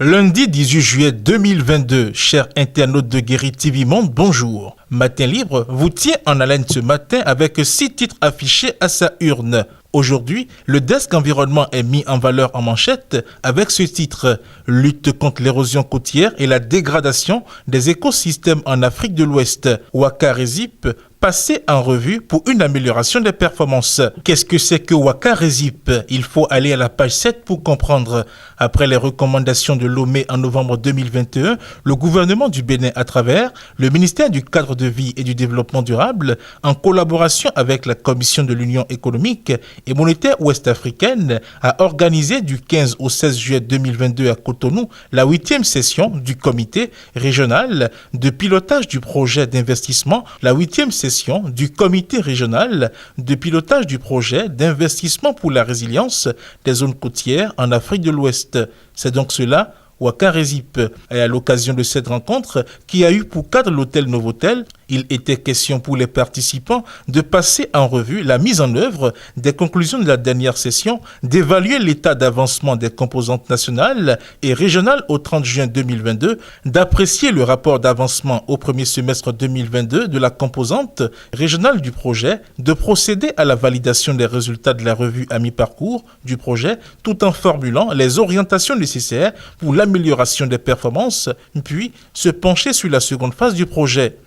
Lundi 18 juillet 2022, chers internautes de Guéri TV Monde, bonjour. Matin Libre vous tient en haleine ce matin avec 6 titres affichés à sa urne. Aujourd'hui, le desk environnement est mis en valeur en manchette avec ce titre « Lutte contre l'érosion côtière et la dégradation des écosystèmes en Afrique de l'Ouest ». Waka Récip passé en revue pour une amélioration des performances. Qu'est-ce que c'est que Waka Récip? Il faut aller à la page 7 pour comprendre. Après les recommandations de Lomé en novembre 2021, le gouvernement du Bénin à travers le ministère du Cadre de vie et du Développement durable, en collaboration avec la Commission de l'Union économique et monétaire ouest-africaine, a organisé du 15 au 16 juillet 2022 à Cotonou la 8e session du comité régional de pilotage du projet d'investissement, la 8e session du comité régional de pilotage du projet d'investissement pour la résilience des zones côtières en Afrique de l'Ouest. C'est donc cela Waka Récip. Et à l'occasion de cette rencontre, qui a eu pour cadre l'hôtel Novotel, il était question pour les participants de passer en revue la mise en œuvre des conclusions de la dernière session, d'évaluer l'état d'avancement des composantes nationales et régionales au 30 juin 2022, d'apprécier le rapport d'avancement au premier semestre 2022 de la composante régionale du projet, de procéder à la validation des résultats de la revue à mi-parcours du projet, tout en formulant les orientations nécessaires pour l'amélioration des performances, puis se pencher sur la seconde phase du projet.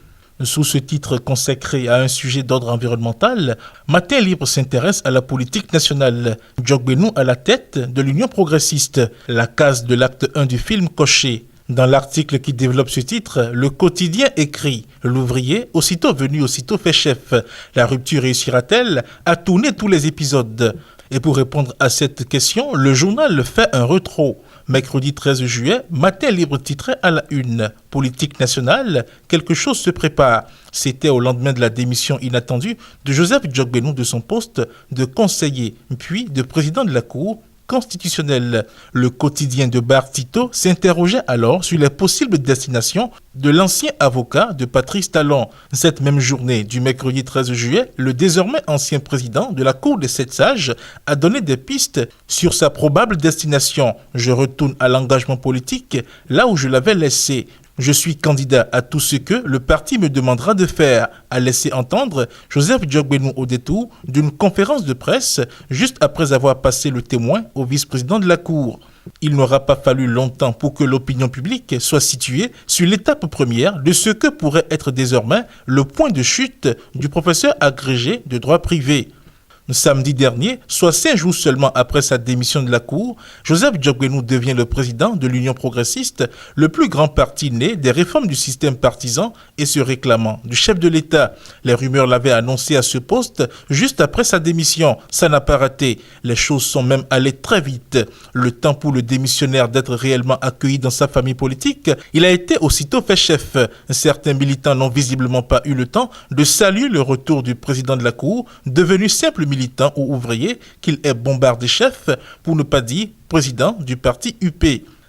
Sous ce titre consacré à un sujet d'ordre environnemental, Matin Libre s'intéresse à la politique nationale. Djogbenou à la tête de l'Union progressiste, la case de l'acte 1 du film coché. Dans l'article qui développe ce titre, le quotidien écrit « L'ouvrier, aussitôt venu, aussitôt fait chef. La rupture réussira-t-elle à tourner tous les épisodes ?» Et pour répondre à cette question, le journal fait un rétro. Mercredi 13 juillet, Matin Libre titrait à la une « Politique nationale, quelque chose se prépare ». C'était au lendemain de la démission inattendue de Joseph Djogbenou de son poste de conseiller, puis de président de la Cour constitutionnelle. Le quotidien de Bartito s'interrogeait alors sur les possibles destinations de l'ancien avocat de Patrice Talon. Cette même journée du mercredi 13 juillet, le désormais ancien président de la Cour des 7 sages a donné des pistes sur sa probable destination. Je retourne à l'engagement politique, là où je l'avais laissé. Je suis candidat à tout ce que le parti me demandera de faire, a laissé entendre Joseph Djogbenou au détour d'une conférence de presse juste après avoir passé le témoin au vice-président de la Cour. Il n'aura pas fallu longtemps pour que l'opinion publique soit située sur l'étape première de ce que pourrait être désormais le point de chute du professeur agrégé de droit privé. Samedi dernier, soit 5 jours seulement après sa démission de la Cour, Joseph Djogbenou devient le président de l'Union progressiste, le plus grand parti né des réformes du système partisan et se réclamant du chef de l'État. Les rumeurs l'avaient annoncé à ce poste juste après sa démission. Ça n'a pas raté. Les choses sont même allées très vite. Le temps pour le démissionnaire d'être réellement accueilli dans sa famille politique, il a été aussitôt fait chef. Certains militants n'ont visiblement pas eu le temps de saluer le retour du président de la Cour, devenu simple militant ou ouvrier qu'il est bombardé chef, pour ne pas dire président du parti UP.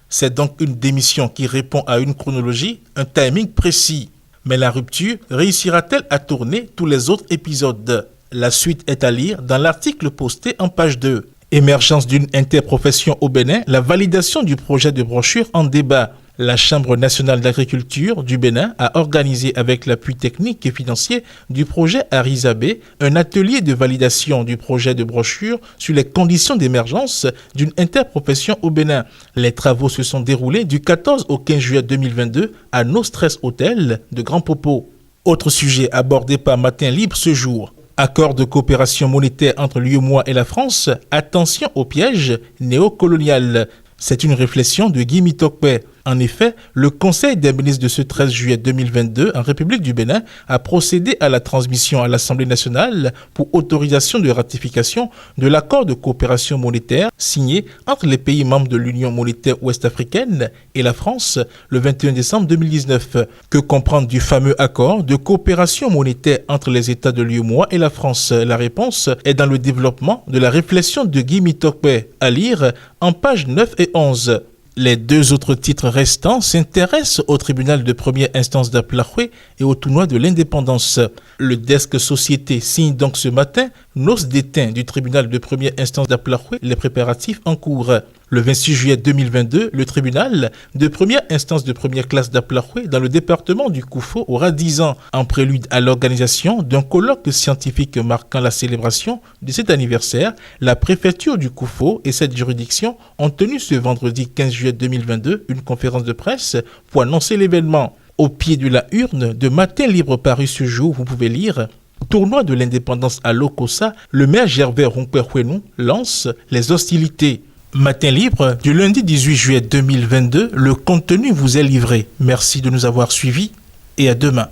C'est donc une démission qui répond à une chronologie, un timing précis. Mais la rupture réussira-t-elle à tourner tous les autres épisodes? La suite est à lire dans l'article posté en page 2. Émergence d'une interprofession au Bénin, la validation du projet de brochure en débat. La Chambre nationale d'agriculture du Bénin a organisé avec l'appui technique et financier du projet Arizabé un atelier de validation du projet de brochure sur les conditions d'émergence d'une interprofession au Bénin. Les travaux se sont déroulés du 14 au 15 juillet 2022 à No Stress Hotel de Grand Popo. Autre sujet abordé par Matin Libre ce jour. Accord de coopération monétaire entre l'UEMOA et la France. Attention au piège néocolonial. C'est une réflexion de Guy Mitokpe. En effet, le Conseil des ministres de ce 13 juillet 2022 en République du Bénin a procédé à la transmission à l'Assemblée nationale pour autorisation de ratification de l'accord de coopération monétaire signé entre les pays membres de l'Union monétaire ouest-africaine et la France le 21 décembre 2019. Que comprendre du fameux accord de coopération monétaire entre les États de l'UEMOA et la France? La réponse est dans le développement de la réflexion de Guy Mitokpe, à lire en pages 9 et 11. Les 2 autres titres restants s'intéressent au tribunal de première instance d'Aplahué et au tournoi de l'indépendance. Le desk société signe donc ce matin noce d'étain du tribunal de première instance d'Aplahué les préparatifs en cours. Le 26 juillet 2022, le tribunal de première instance de première classe d'Aplaroué dans le département du Koufo aura 10 ans en prélude à l'organisation d'un colloque scientifique marquant la célébration de cet anniversaire. La préfecture du Koufo et cette juridiction ont tenu ce vendredi 15 juillet 2022 une conférence de presse pour annoncer l'événement. Au pied de la urne de Matin Libre paru ce jour, vous pouvez lire: Tournoi de l'indépendance à Lokossa, le maire Gervais Ronkwe-Houenou lance les hostilités. Matin Libre du lundi 18 juillet 2022, le contenu vous est livré. Merci de nous avoir suivis et à demain.